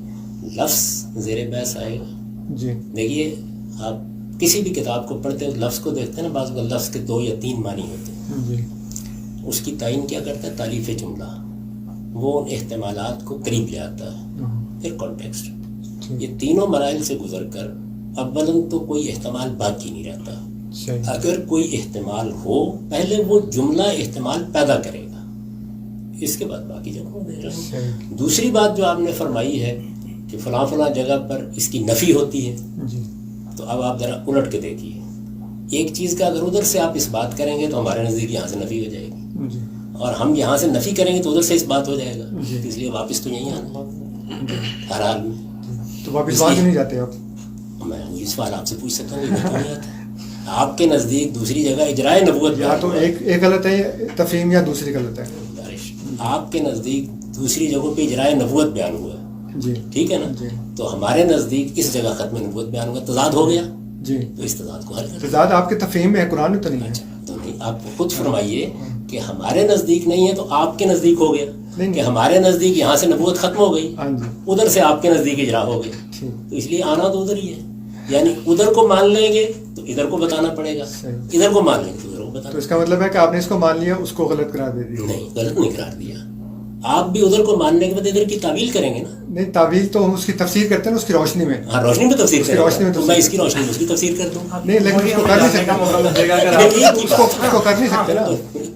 لفظ زیر بحث آئے گا. جی. دیکھیے آپ کسی بھی کتاب کو پڑھتے ہیں لفظ کو دیکھتے ہیں نا بعض اوقات لفظ کے 2 یا 3 معنی ہوتے ہیں. جی. اس کی تعین کیا کرتا ہے تالیف جملہ. وہ ان احتمالات کو قریب لے آتا ہے. پھر کانٹیکسٹ. یہ تینوں مراحل سے گزر کر اولاً تو کوئی احتمال باقی نہیں رہتا. صحیح. اگر کوئی احتمال ہو پہلے وہ جملہ احتمال پیدا کرے گا اس کے بعد باقی جگہوں دے رہے ہیں. صحیح. دوسری بات جو آپ نے فرمائی ہے کہ فلاں فلاں جگہ پر اس کی نفی ہوتی ہے جی. تو اب آپ ذرا الٹ کے دیکھیے. ایک چیز کا اگر ادھر سے آپ اس بات کریں گے تو ہمارے نزدیک یہاں سے نفی ہو جائے گی جی. اور ہم یہاں سے نفی کریں گے تو ادھر سے اس بات ہو جائے گا. جی. اس لیے واپس تو یہیں آنا ہر حال میں. تو واپس وہاں نہیں جاتے آپ. میں یہ سوال آپ سے پوچھ سکتا ہوں کہ کیوں نہیں آتا. آپ کے نزدیک دوسری جگہ اجرائے نبوت یا تو ایک غلط ہے تفہیم یا دوسری غلط ہے. آپ کے نزدیک دوسری جگہوں پہ اجرائے نبوت بیان ہوا ہے. جی. ٹھیک ہے نا. جی. تو ہمارے نزدیک اس جگہ ختم نبوت بیان ہوا تضاد ہو گیا. جی. تو اس تضاد کو حل کریں. تضاد آپ کے تفہیم میں ہے قرآن میں تو نہیں ہے. تو نہیں آپ خود فرمائیے کہ ہمارے نزدیک نہیں ہے تو آپ کے نزدیک ہو گیا کہ ہمارے نزدیک یہاں سے نبوت ختم ہو گئی ہاں جی. ادھر سے آپ کے نزدیک اجرا ہو گئی. ٹھیک. تو اس لیے آنا تو ادھر ہی ہے. یعنی ادھر کو مان لیں گے تو ادھر کو بتانا پڑے گا. صحیح. ادھر کو مان لیں گے تو ادھر کو بتانا. تو اس کا مطلب ہے کہ آپ نے اس کو مان لیا اس کو غلط قرار دے دیا. نہیں غلط نہیں قرار دیا. آپ بھی ادھر کو ماننے کے بعد ادھر کی تعویل کریں گے نا. نہیں تعویل تو ہم اس کی تفسیر کرتے ہیں اس کی روشنی میں. ہاں روشنی میں تفسیر کریں روشنی میں تو میں اس کی روشنی میں اس کی تفسیر کر دوں. نہیں لیکن اس کو کر نہیں سکتے. اس کو کر نہیں سکتے نا.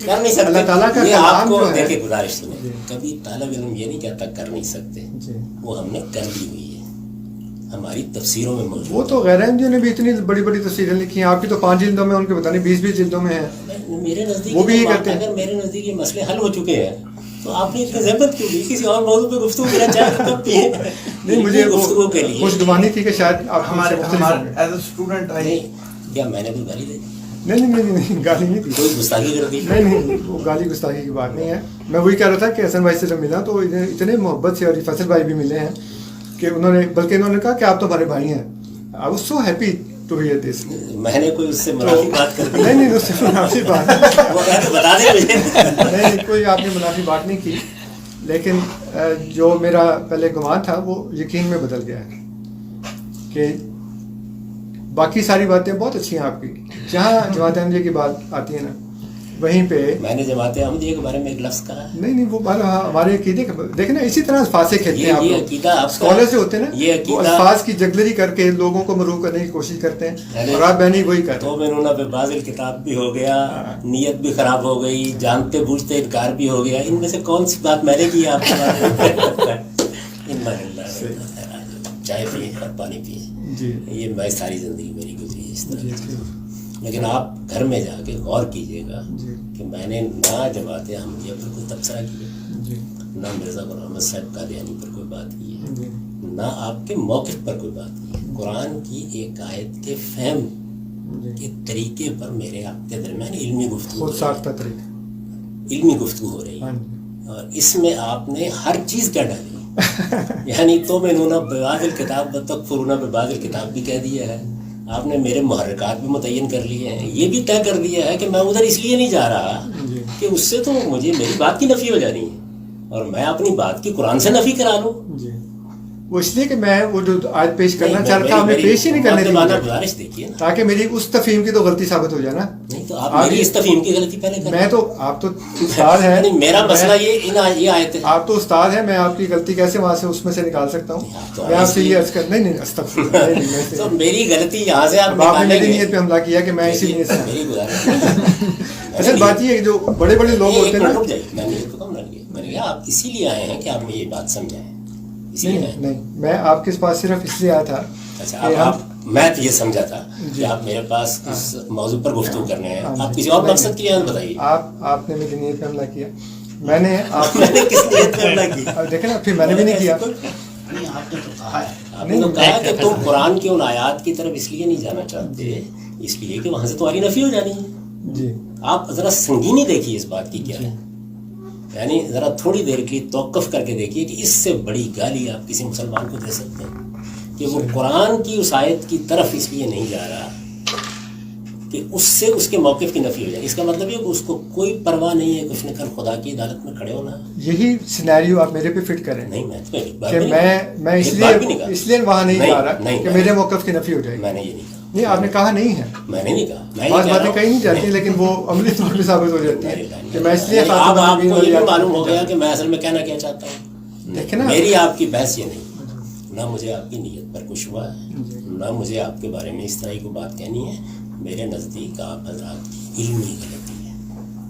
کر نہیں سکتے. اللہ تعالیٰ کا یہ آپ کلام کو جو ہے. دیکھیں گزارش سنیں کبھی طالب علم یہ نہیں کہتا کر نہیں سکتے. جی. وہ ہم نے کر لی ہوئی ہے ہماری تفسیروں میں موجود. وہ تو غیر احمدیوں نے بھی اتنی بڑی بڑی تفسیریں لکھی ہیں. آپ کی تو 5 جلدوں میں ان کے پتہ نہیں 20 جلدوں میں ہیں. میرے نزدیک وہ بھی یہ کرتے ہیں. اگر میرے نزدیک یہ مسئلے حل ہو چکے ہیں تو آپ نے اتنی زحمت کیوں لی کسی اور موضوع پہ گفتگو کرنا چاہتے کب پیے. نہیں مجھے گفتگو کے لیے خوش گمانی تھی کہ شاید آپ ہمارے نہیں اسٹوڈنٹ کیا میں نے کوئی گالی دے دی نہیں گالی نہیں تھی. کوئی گستاخی کر دی. نہیں وہ گالی گستاخی کی بات نہیں ہے. میں وہی کہہ رہا تھا کہ حسن بھائی سے جب ملا تو اتنے محبت سے اور فیصل بھائی بھی ملے ہیں کہ انہوں نے کہا کہ آپ تو ہمارے بھائی ہیں. I was so happy to hear this. میں نے کوئی اس سے منافی بات کر دی. نہیں اس سے منافی بات وہ بتا دیں مجھے. نہیں کوئی آپ نے منافی بات نہیں کی. لیکن جو میرا پہلے گمان تھا وہ یقین میں بدل گیا ہے کہ باقی ساری باتیں بہت اچھی ہیں آپ کی. جہاں جماعت احمدیہ کی بات آتی ہے نا وہیں پہ میں نے جماعت احمدیہ کے بارے میں ایک لفظ کہا. نہیں وہ ہمارے عقیدے دیکھیں نا اسی طرح الفاظ سے کھیلتے ہیں آپ یہ لوگ. عقیدہ آپ اسکالر سے ہوتے ہیں نا یہ وہ عقیدہ الفاظ کی جگلری کر کے لوگوں کو مروب کرنے کی کوشش کرتے ہیں اور آپ بہنی وہی کرتے تو میں انہوں نے بازل کتاب بھی ہو گیا نیت بھی خراب ہو گئی جانتے بوجھتے انکار بھی ہو گیا. ان میں سے کون سی بات میں نے کی آپ کو. چائے پیے اور پانی پیے. جی. یہ میں ساری زندگی میری گزری اس طرح. لیکن آپ گھر میں جا کے غور کیجئے گا کہ میں نے نہ جماعت احمدیہ پر کوئی تبصرہ کیا نہ مرزا غلام احمد صاحب قادیانی پر کوئی بات کی ہے نہ آپ کے موقف پر کوئی بات کی ہے. قرآن کی ایک آیت کے فہم کے طریقے پر میرے آپ کے درمیان علمی گفتگو ہو رہی ہے. اور اس میں آپ نے ہر چیز کیا ڈالی یعنی تو میں نے ببعض الکتاب تکفرون ببعض الکتاب بھی کہہ دیا ہے. آپ نے میرے محرکات بھی متعین کر لیے ہیں. یہ بھی طے کر دیا ہے کہ میں ادھر اس لیے نہیں جا رہا کہ اس سے تو مجھے میری بات کی نفی ہو جانی ہے اور میں اپنی بات کی قرآن سے نفی کرا لوں. وہ اس لیے کہ میں وہ جو آج پیش کرنا نہیں، چاہ رہا تھا ہمیں پیش ہی نہیں کرنے دی مؤدبانہ مجھے، گزارش دیکھیے نا. تاکہ میری اس تفہیم کی تو غلطی ثابت ہو جائے نا. نہیں تو آپ میری اس تفہیم کی غلطی پہلے کریں. میں تو آپ تو استاد ہیں. نہیں، میرا مسئلہ یہ آیت ہے. آپ تو استاد ہیں، میں آپ کی غلطی کیسے وہاں سے اس میں سے نکال سکتا ہوں؟ میں آپ سے یہ عرض کر نہیں استغفر اللہ. تو میری غلطی یہاں سے آپ آپ نے نکالیں میری گے. نیت پہ حملہ کیا کہ میں اسی نیت سے. میری گزارش اصل بات یہ ہے کہ جو بڑے بڑے لوگ ہوتے ہیں نا. رک جائیے، میں نے حکم نہ کیا. میں نے کہا آپ اسی لیے آئے ہیں کہ آپ مجھے یہ بات سمجھائیں. اسی لیے نہیں، میں آپ کے پاس صرف اس لیے آیا تھا. اچھا، میں تو یہ سمجھا تھا کہ آپ میرے پاس اس موضوع پر گفتگو کرنے ہیں. آپ کسی اور مقصد کے لیے بتائیے. آپ نے میری نیت پہ حملہ کیا. میں نے آپ میں نے کس نیت پہ حملہ کیا؟ دیکھیں نا، پھر میں نے بھی نہیں کیا. آپ نے تو کہا ہے، آپ نے تو کہا کہ تم قرآن کی ان آیات کی طرف اس لیے نہیں جانا چاہتے، اس لیے کہ وہاں سے تمہاری نفی ہو جانی ہے. جی آپ ذرا سنگینی دیکھیے اس بات کی کیا ہے. یعنی ذرا تھوڑی دیر کی توقف کر کے دیکھیے کہ اس سے بڑی گالی آپ کسی مسلمان کو دے سکتے ہیں کہ وہ قرآن کی اس آیت کی طرف اس لیے نہیں جا رہا کہ اس سے اس کے موقف کی نفی ہو جائے. اس کا مطلب یہ کہ اس کو کوئی پرواہ نہیں ہے کہ اس نے کل خدا کی عدالت میں کھڑے ہونا. یہی سینیریو آپ میرے پہ فٹ کریں نہیں، کہ میں اس لیے وہاں نہیں جا رہا کہ میرے موقف کی نفی ہو جائے. میں نے یہ نہیں کہا. نہیں، آپ نے کہا نہیں ہے. میں نے نہیں کہا. بعض باتیں کہیں نہیں جاتی لیکن وہ عملی طور پہ ثابت ہو جاتی ہے کہ میں اس لیے آپ کو یہ معلوم ہو گیا کہ میں اصل میں کہنا کیا چاہتا ہوں. دیکھیں نا، میری آپ کی بحث یہ نہیں، نہ مجھے آپ کی نیت پر کچھ ہوا ہے، نہ مجھے آپ کے بارے میں اس طرح کی بات کہنی ہے. میرے نزدیک آپ حضرات کی علمی غلطی ہے،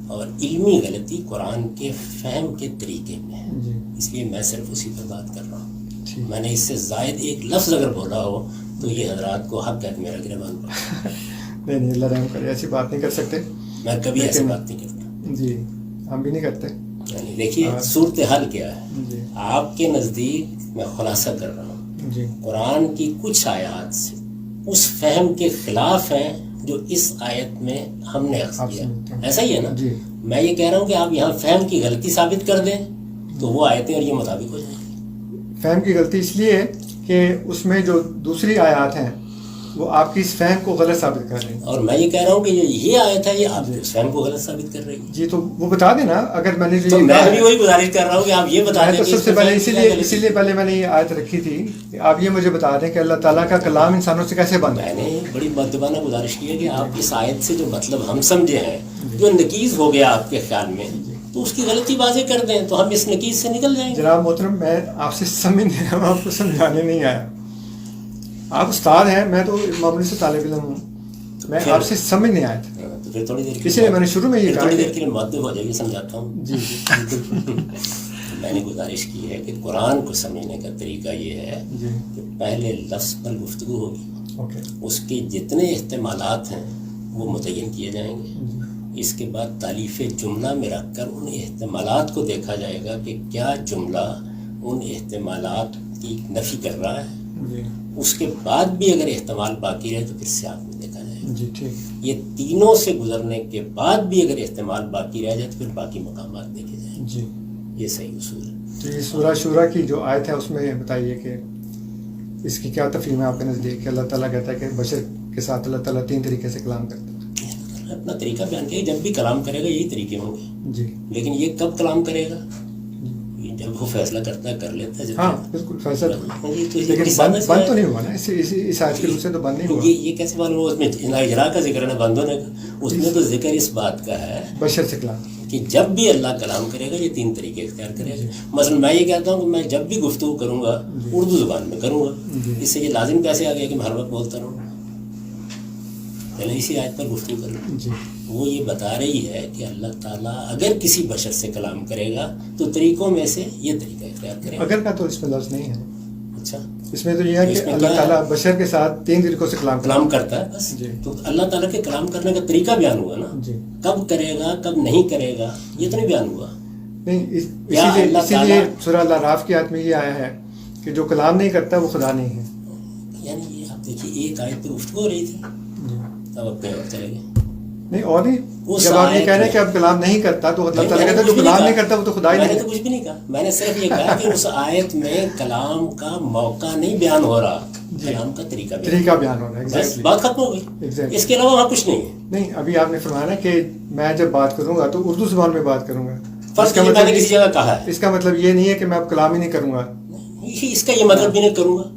اور علمی غلطی قرآن کے فہم کے طریقے میں ہے. اس لیے میں صرف اسی پر بات کر رہا ہوں. میں نے اس سے زائد ایک لفظ اگر بولا ہو تو یہ حضرات کو حق ہے کہ میرا گریبان پڑا. نہیں، اللہ رحم کرے، ایسی بات نہیں کر سکتے. میں کبھی ایسی بات نہیں کرتا. جی، ہم بھی نہیں کرتے. یعنی دیکھیے صورتحال کیا ہے. آپ کے نزدیک میں خلاصہ کر رہا ہوں، جی، قرآن کی کچھ آیات سے اس فہم کے خلاف ہیں جو اس آیت میں ہم نے اخذ کیا. ایسا ہی ہے نا. میں یہ کہہ رہا ہوں کہ آپ یہاں فہم کی غلطی ثابت کر دیں تو وہ آیتیں اور یہ مطابق ہو جائیں گی. فہم کی غلطی اس لیے ہے کہ اس میں جو دوسری آیات ہیں وہ آپ کی اس فہم کو غلط ثابت کر رہی ہیں. اور میں یہ کہہ رہا ہوں کہ یہ آیت ہے یہ آپ کی اس فہم کو غلط ثابت کر رہی ہے. جی، تو وہ بتا دینا. اگر میں نے تو میں بھی وہی گزارش کر رہا ہوں کہ آپ یہ بتا دیں. سب سے پہلے اسی لیے پہلے میں نے یہ آیت رکھی تھی کہ آپ یہ مجھے بتا دیں کہ اللہ تعالیٰ کا کلام انسانوں سے کیسے بند ہے. میں نے بڑی مؤدبانہ گزارش کی ہے کہ آپ اس آیت سے جو مطلب ہم سمجھے ہیں، جو نقیض ہو گیا آپ کے خیال میں، تو اس کی غلطی واضح کر دیں تو ہم اس نقیض سے نکل جائیں گے. جناب محترم، میں آپ سے سمجھنے، آپ کو سمجھانے نہیں آیا. آپ استاد ہیں، میں تو معمولی سے طالب علم ہوں. میں آپ سے سمجھنے آیا تھا. تو پھر تھوڑی دیر اس لیے میں نے شروع میں یہ کہا تھوڑی دیر کے لیے مؤدب ہو جائیے، سمجھاتا ہوں. جی میں نے گزارش کی ہے کہ قرآن کو سمجھنے کا طریقہ یہ ہے کہ پہلے لفظ پر گفتگو ہوگی، اس کے جتنے احتمالات ہیں وہ متعین کیے جائیں گے. اس کے بعد تالیف جملہ میں رکھ کر ان احتمالات کو دیکھا جائے گا کہ کیا جملہ ان احتمالات کی نفی کر رہا ہے. اس کے بعد بھی اگر احتمال باقی رہے تو پھر سیاق میں دیکھا جائے گا. جی، ٹھیک. یہ تینوں سے گزرنے کے بعد بھی اگر احتمال باقی رہ جائے تو پھر باقی مقامات دیکھے جائیں. جی، یہ صحیح اصول ہے. تو یہ سورہ شورا کی جو آیت ہے اس میں بتائیے کہ اس کی کیا تفہیم ہے آپ کے نزدیک کہ اللہ تعالیٰ کہتا ہے کہ بشر کے ساتھ اللہ تعالیٰ 3 طریقے سے کلام کرتا ہے. اپنا طریقہ بیان کیا، جب بھی کلام کرے گا یہی طریقے ہوں گے. جی، لیکن یہ کب کلام کرے گا؟ جب وہ فیصلہ کرتا ہے کر لیتا ہے. ہاں بالکل فیصلہ. لیکن لیکن بند تو نہیں ہوا نا اس آیت کے روح سے، تو بند نہیں ہوا. یہ کیسے معلوم ہوا؟ اس میں اجرا کا ذکر ہے نا بند ہونے کا. اس میں تو ذکر اس بات کا ہے بشر سے کلام کہ جب بھی اللہ کلام کرے گا یہ 3 طریقے اختیار کرے گا. مثلا میں یہ کہتا ہوں کہ میں جب بھی گفتگو کروں گا اردو زبان میں کروں گا. اس سے یہ لازم کیسے آ گیا کہ میں ہر وقت بولتا رہوں؟ پہلے اسی آیت پر گفتگو کروں. وہ یہ بتا رہی ہے کہ اللہ تعالیٰ اگر کسی بشر سے کلام کرے گا تو طریقوں میں سے یہ طریقہ اختیار کرے گا. اگر کا تو اس میں لفظ نہیں ہے. اچھا، اس میں تو یہ ہے کہ اللہ تعالیٰ بشر کے ساتھ 3 طریقوں سے کلام کرتا ہے بس. تو اللہ تعالیٰ کے کلام کرنے کا طریقہ بیان ہوا نا. کب کرے گا کب نہیں کرے گا یہ تو نہیں بیان ہوا. نہیں، اسی لیے سورہ الاعراف کی آیت میں یہ آیا ہے کہ جو کلام نہیں کرتا وہ خدا نہیں ہے. یعنی یہ آپ دیکھیے ایک آیت پہ گفتگو ہو رہی تھی، تب اب کہیں اور چلے گئے. نہیں، اور نہیں، جب آپ یہ کہہ رہے ہیں کہ اب کلام نہیں کرتا تو اللہ تعالیٰ کہتا ہے جو کلام نہیں کرتا وہ تو خدا ہی نہیں. میں نے تو کچھ بھی نہیں کہا. میں نے صرف یہ کہا کہ اس آیت میں کلام کا موقع نہیں بیان ہو رہا، کلام کا طریقہ بیان ہو رہا ہے. بس بات ختم ہو گئی. اس کے علاوہ وہاں کچھ نہیں ہے. نہیں، ابھی آپ نے فرمایا کہ میں جب بات کروں گا تو اردو زبان میں بات کروں گا. فرض کیجیے میں نے کسی جگہ کہا ہے، اس کا مطلب یہ نہیں ہے کہ میں اب کلام ہی نہیں کروں گا. اس کا یہ مطلب بھی نہیں کروں گا.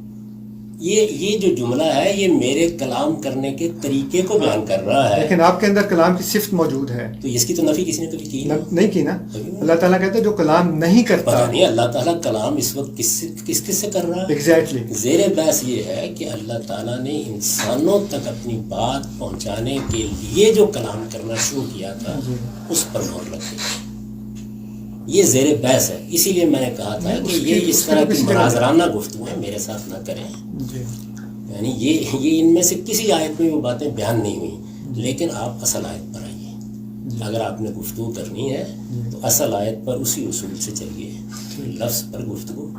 یہ جو جملہ ہے یہ میرے کلام کرنے کے طریقے کو بیان کر رہا ہے. لیکن آپ کے اندر کلام کی صفت موجود ہے. تو اس کی تو نفی کسی نے کبھی کی نہیں کی نا. اللہ تعالیٰ کہتے ہیں جو کلام نہیں کرتا. پتہ نہیں اللہ تعالیٰ کلام اس وقت کس سے کر رہا ہے. ایگزیکٹلی. زیر بحث یہ ہے کہ اللہ تعالیٰ نے انسانوں تک اپنی بات پہنچانے کے لیے جو کلام کرنا شروع کیا تھا اس پر مہر لگ گئی. یہ زیر بحث ہے. اسی لیے میں نے کہا تھا کہ یہ اس طرح کی مناظرانہ گفتگو ہے میرے ساتھ نہ کریں. یعنی یہ ان میں سے کسی آیت میں وہ باتیں بیان نہیں ہوئی. لیکن آپ اصل آیت پر آئیے. اگر آپ نے گفتگو کرنی ہے تو اصل آیت پر اسی اصول سے چلیے. لفظ پر گفتگو,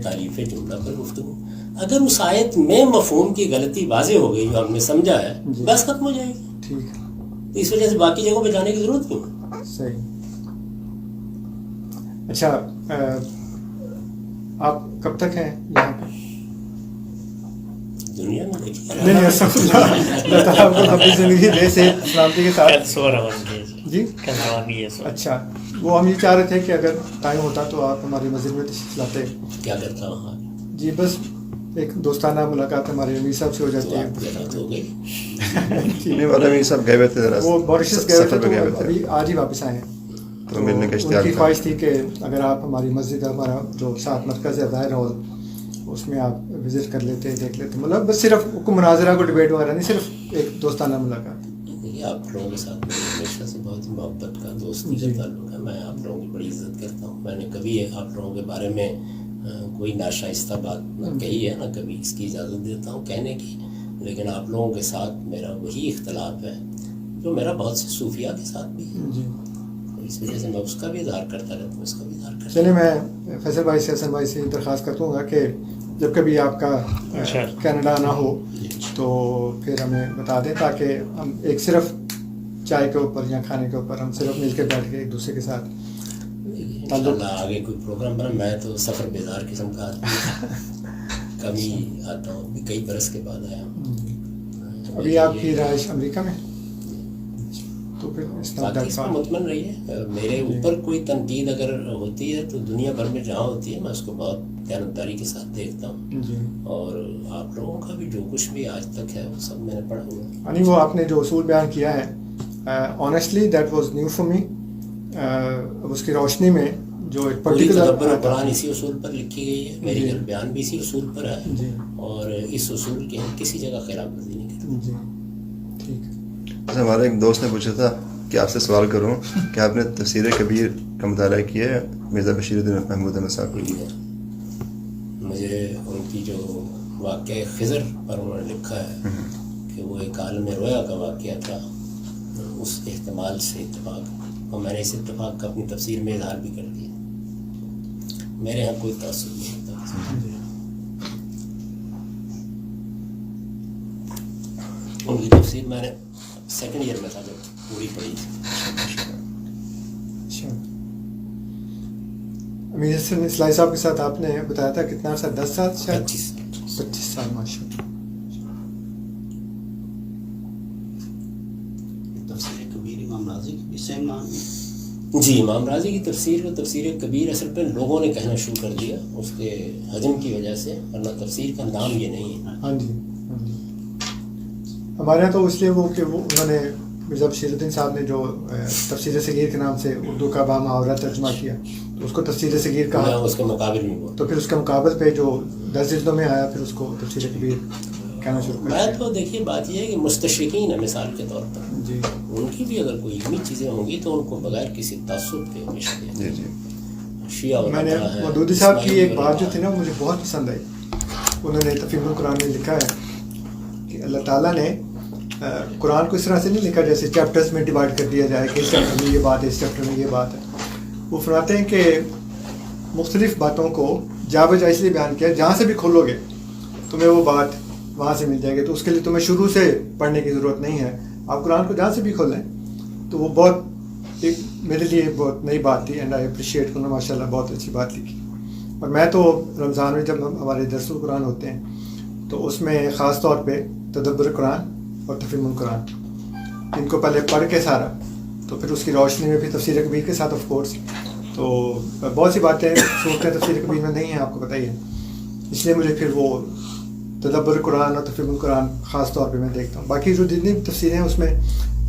تعریف جملہ پر گفتگو. اگر اس آیت میں مفہوم کی غلطی واضح ہو گئی جو ہم نے سمجھا ہے بس ختم ہو جائے گی. تو اس وجہ سے باقی جگہوں پہ جانے کی ضرورت کیوں. صحیح. اچھا, آپ کب تک ہیں یہاں پہ دنیا میں؟ دیکھیے نہیں اللہ تعالیٰ آپ کو اپنی زندگی دے سے سلامتی کے ساتھ. جی اچھا, وہ ہم یہ چاہ رہے تھے کہ اگر ٹائم ہوتا تو آپ ہماری مسجد میں تشریف لاتے. کیا کرتا ہوں. جی بس ایک دوستانہ ملاقات ہمارے امیر صاحب سے ہو جاتی ہے. ہو گئی. امیر صاحب گئے ہوئے تھے, وہ موریشس گئے ہوئے تھے, تو ابھی آج ہی واپس آئے ہیں. تو ملنے کا ان اشتیاق کی تھا. خواہش تھی کہ اگر آپ ہماری مسجد, ہمارا جو ساتھ مرکز ہے ظاہر ہال, اس میں آپ وزٹ کر لیتے, دیکھ لیتے. مطلب بس صرف کوئی مناظرہ, کو ڈبیٹ وغیرہ نہیں, صرف ایک دوستانہ ملاقات. آپ لوگوں کے ساتھ ہمیشہ سے بہت ہی محبت کا, دوستی کا تعلق ہے. میں آپ لوگوں کی بڑی عزت کرتا ہوں. میں نے کبھی آپ لوگوں کے بارے میں کوئی ناشائستہ بات نہ کہی ہے, نہ کبھی اس کی اجازت دیتا ہوں کہنے کی. لیکن آپ لوگوں کے ساتھ میرا وہی اختلاف ہے جو میرا بہت سے صوفیاء کے ساتھ بھی ہے. اس وجہ سے میں اس کا بھی اظہار کرتا رہتا ہوں, اس کا بھی اظہار کرتا. چلیے, میں فیصل بھائی سے, حسن بھائی سے درخواست کرتا ہوں گا کہ جب کبھی آپ کا کینیڈا نہ ہو تو پھر ہمیں بتا دیں, تاکہ ہم ایک صرف چائے کے اوپر یا کھانے کے اوپر ہم صرف مل کے بیٹھ کے ایک دوسرے کے ساتھ. انشاءاللہ آگے کوئی پروگرام بنا. میں تو سفر بیدار قسم کا آدمی, کم ہی آتا ہوں. کئی برس کے بعد آیا ہوں. ابھی آپ کی رہائش امریکہ میں, تو پھر اس پر مطمئن رہیے. میرے اوپر کوئی تنقید اگر ہوتی ہے تو دنیا بھر میں جہاں ہوتی ہے میں اس کو بہت دیانتداری کے ساتھ دیکھتا ہوں. اور آپ لوگوں کا بھی جو کچھ بھی آج تک ہے وہ سب میں نے پڑھا ہوا. یعنی وہ آپ نے جو اصول بیان کیا ہے, honestly that was new for me. اس کی روشنی میں جو ایک پرٹیکولر قرآن اسی اصول پر لکھی گئی ہے. میری بیان بھی اسی اصول پر ہے, اور اس اصول کی ہم کسی جگہ خلاف ورزی نہیں کرتے. جی ٹھیک. اچھا, ہمارے ایک دوست نے پوچھا تھا کہ آپ سے سوال کروں کہ آپ نے تفسیر کبیر کا مطالعہ کیا ہے مرزا بشیر الدین محمود احمد صاحب کے لیے. مجھے ان کی جو واقعہ خضر پر انہوں نے لکھا ہے کہ وہ ایک عالم رویا کا واقعہ تھا, اس احتمال سے اتفاق, اور میں نے اس اتفاق کا اپنی تفسیر میں اظہار بھی کر دیا. میرے یہاں کوئی تعصب نہیں ہوتا. ان کی تفسیر میں نے سیکنڈ ایئر میں تھا جب پوری پڑھی تھی. امیر حسن اسلائی صاحب کے ساتھ آپ نے بتایا تھا کتنا عرصہ, 10 سال شاید 25 سال. ماشاء اللہ. تفسیر کبیر امام راضی کی بھی سیم نام ہے. جی, امام راضی کی تفسیر کو تفسیر کبیر اصل پہ لوگوں نے کہنا شروع کر دیا اس کے حجم کی وجہ سے, ورنہ تفسیر کا نام یہ نہیں ہے. ہاں جی, ہمارے یہاں تو اس لیے وہ کہ وہ انہوں نے مرزا بشیر الدین صاحب نے جو تفسیر صغیر کے نام سے اردو کا بامحاورہ ترجمہ کیا, تو اس کو تفسیر صغیر کہا. اس کے مقابل میں ہوا, تو پھر اس کے مقابل پہ جو 10 جلدوں میں آیا پھر اس کو تفسیر کبیر کہنا شروع کر دیا. میں تو دیکھیے بات یہ ہے کہ مستشرقین ہے مثال کے طور پر, جی, ان کی بھی اگر کوئی علمی چیزیں ہوں گی تو ان کو بغیر کسی تعصب کے ہمیشہ دیں. جی جی. شیعہ میں نے مودودی صاحب کی ایک بات جو تھی نا مجھے بہت پسند آئی. انہوں نے تفہیم القرآن میں لکھا ہے کہ اللہ تعالیٰ نے قرآن کو اس طرح سے نہیں لکھا جیسے چیپٹرز میں ڈیوائڈ کر دیا جائے کہ اس چیپٹر میں یہ بات ہے, اس چیپٹر میں یہ بات ہے. وہ فرماتے ہیں کہ مختلف باتوں کو جا بجا اس لیے بیان کیا, جہاں سے بھی کھولو گے تمہیں وہ بات وہاں سے مل جائے گی. تو اس کے لیے تمہیں شروع سے پڑھنے کی ضرورت نہیں ہے, آپ قرآن کو جہاں سے بھی کھولیں. تو وہ بہت ایک میرے لیے بہت نئی بات تھی, اینڈ آئی اپریشیٹ کرنا. ماشاء اللہ بہت اچھی بات لکھی. اور میں تو رمضان میں جب ہمارے درس القرآن ہوتے ہیں تو اس میں خاص طور پہ تدبر قرآن اور تفہیم القرآن ان کو پہلے پڑھ کے سارا, تو پھر اس کی روشنی میں بھی تفسیر کبیر کے ساتھ آف کورس. تو بہت سی باتیں صورتیں تفسیر کبیر میں نہیں ہیں, آپ کو پتہ ہی ہے. اس لیے مجھے پھر وہ تدبر قرآن اور تفہیم القرآن خاص طور پہ میں دیکھتا ہوں. باقی جو جتنی تفسیریں ہیں اس میں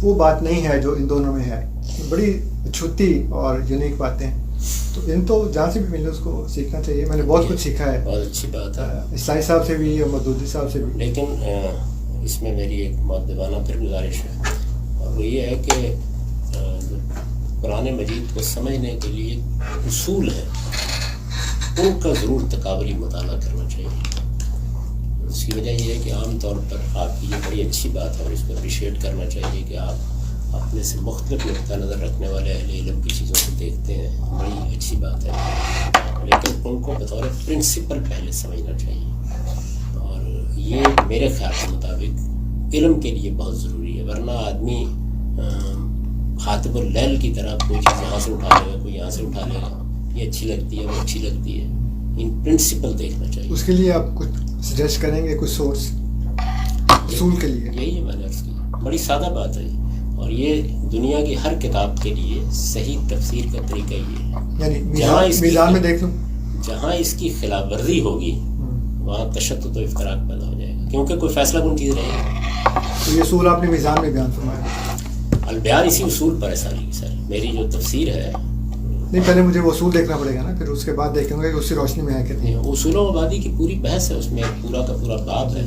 وہ بات نہیں ہے جو ان دونوں میں ہے. بڑی چھوٹی اور یونیک باتیں ہیں, تو ان تو جہاں سے بھی ملے اس کو سیکھنا چاہیے. میں نے بہت کچھ سیکھا ہے, بہت اچھی بات ہے. اسلائی صاحب سے بھی اور مودودی صاحب سے بھی. لیکن اس میں میری ایک مؤدبانہ پھر گزارش ہے, اور وہ یہ ہے کہ قرآن مجید کو سمجھنے کے لیے اصول ہیں, ان کا ضرور تقابلی مطالعہ کرنا چاہیے. اس کی وجہ یہ ہے کہ عام طور پر آپ کی یہ بڑی اچھی بات ہے اور اس کو اپریشیٹ کرنا چاہیے کہ آپ اپنے سے مختلف نقطہ نظر رکھنے والے اہل علم کی چیزوں کو دیکھتے ہیں, بڑی اچھی بات ہے. لیکن ان کو بطور پرنسپل پہلے سمجھنا چاہیے, اور یہ میرے خیال کے مطابق علم کے لیے بہت ضروری ہے. ورنہ آدمی خاطب اللیل کی طرح کوئی چیز یہاں سے اٹھا لے گا, کوئی یہاں سے اٹھا لے گا, یہ اچھی لگتی ہے وہ اچھی لگتی ہے. ان پرنسپل دیکھنا چاہیے. اس کے لیے آپ کچھ سجیسٹ کریں گے, کچھ سورس اصول کے لیے؟ یہی ہے میں نے عرض کی, بڑی سادہ بات ہے, اور یہ دنیا کی ہر کتاب کے لیے صحیح تفسیر کا طریقہ یہ ہے. یعنی جہاں میزان میں دیکھ لوں, جہاں اس کی خلاف ورزی ہوگی وہاں تشدد و افتراق پیدا ہو جائے گا, کیونکہ کوئی فیصلہ کن چیز رہے گی. تو یہ اصول آپ نے میزان میں بیان فرمایا. البیان اسی اصول پر ہے ساری سر. میری جو تفسیر ہے, نہیں پہلے مجھے وہ اصول دیکھنا پڑے گا نا, پھر اس کے بعد دیکھیں گے کہ اس کی روشنی میں ہے کہ نہیں. اصول و مبادی کی پوری بحث ہے, اس میں پورا کا پورا باب ہے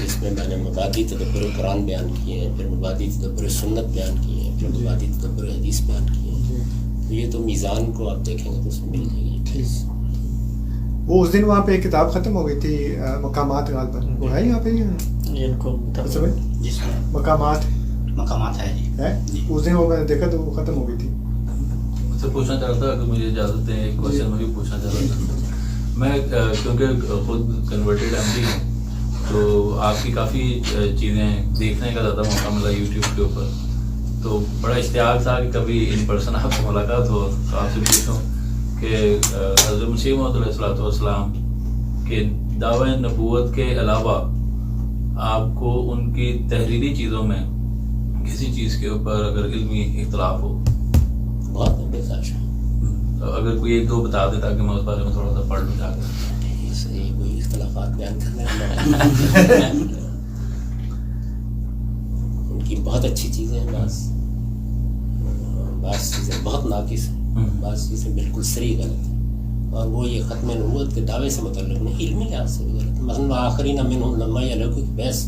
جس میں نے مبادی تدبر قرآن بیان کیے ہیں, پھر مبادی تدبر سنت بیان کیے ہیں, پھر مبادی تدبر حدیث بیان کیے ہیں. تو یہ تو میزان کو آپ دیکھیں گے تو اس میں مل جائے گی. وہ اس دن وہاں پہ ایک کتاب ختم ہو گئی تھی, مقامات غالباً, وہ ہے یہاں پہ مقامات ہے جی. اس دن وہ میں نے دیکھا تو وہ ختم ہو گئی تھی. سے پوچھنا چاہ رہا تھا, اگر مجھے اجازت دیں ایک کوشچن میں بھی پوچھنا چاہ رہا تھا. میں کیونکہ خود کنورٹیڈ احمدی ہوں, تو آپ کی کافی چیزیں دیکھنے کا زیادہ موقع ملا یوٹیوب کے اوپر, تو بڑا اشتیاق تھا کہ کبھی ان پرسن آپ سے ملاقات ہو تو آپ سے پوچھوں کہ حضرت مسیح موعود علیہ الصلوۃ والسلام کے دعوی نبوت کے علاوہ آپ کو ان کی تحریری چیزوں میں کسی چیز کے اوپر اگر علمی اختلاف ہو, بہت بے خواہش ہے, اگر کوئی ایک دو بتا دے تاکہ میں اس بارے میں تھوڑا سا پڑھ لوں جا کر. صحیح کوئی اختلافات بیان کرنے ان کی بہت اچھی چیزیں ہیں, بعض چیزیں بہت ناقص ہیں, بعض چیزیں بالکل صحیح غلط ہیں, اور وہ یہ ختم نبوت کے دعوے سے متعلق نہیں, علمی لحاظ سے بھی غلط ہے. مثلاً آخرین منہم لما یلقوا کی بحث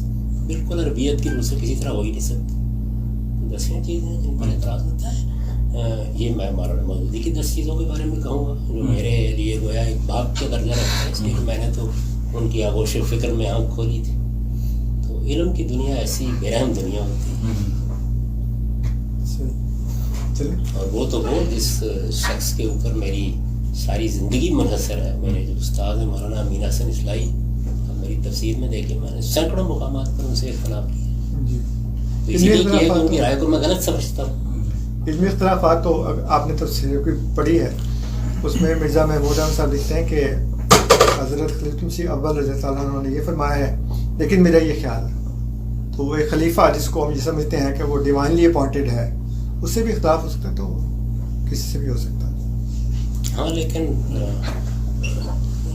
بالکل عربیت کی روح سے کسی طرح ہو ہی نہیں سکتی. 10 چیزیں جن پر اعتراض ہوتا ہے. یہ میں مولانا مودودی کی 10 چیزوں کے بارے میں کہوں گا جو میرے لیے گویا ایک باپ کا درجہ رکھتا ہے, اس لیے میں نے تو ان کی آغوش فکر میں آنکھ کھولی تھی. تو علم کی دنیا ایسی بے رحم دنیا ہوتی ہے, اور وہ تو وہ جس شخص کے اوپر میری ساری زندگی منحصر ہے. میرے جو استاد ہیں مولانا امین حسن اصلاحی, اور میری تفسیر میں دیکھیں میں نے سینکڑوں مقامات پر ان سے اختلاف کیا, تو اسی لیے کہ ان کی رائے کو میں غلط سمجھتا ہوں. علمی اختلافات تو آپ نے تفسیر کی پڑھی ہے, اس میں مرزا محمود احمد صاحب لکھتے ہیں کہ حضرت خلیفۃ مسیح اول رضی اللہ عنہ نے یہ فرمایا ہے, لیکن میرا یہ خیال ہے. تو وہ ایک خلیفہ جس کو ہم یہ سمجھتے ہیں کہ وہ ڈیوائنلی اپوائنٹڈ ہے, اس سے بھی اختلاف ہو سکتا ہے, تو کسی سے بھی ہو سکتا ہے. ہاں, لیکن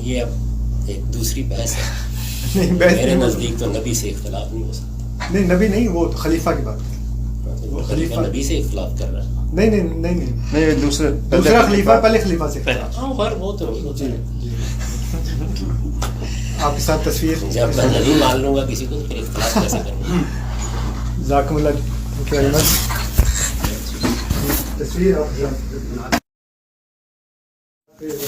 یہ اب ایک دوسری بحث ہے. میرے نزدیک تو نبی سے اختلاف نہیں ہو سکتا. نہیں نبی نہیں, وہ خلیفہ کی بات ہے. وہ خلیفہ نبی سے اختلاف کر رہا ہے. نہیں دوسرا خلیفہ پہلے خلیفہ سے. ہاں خیر وہ تو آپ کے ساتھ تصویر جب میں نہیں مان لوں گا کسی کو تو پھر اختلاف کیسے کروں گا. جزاکم اللہ تصویر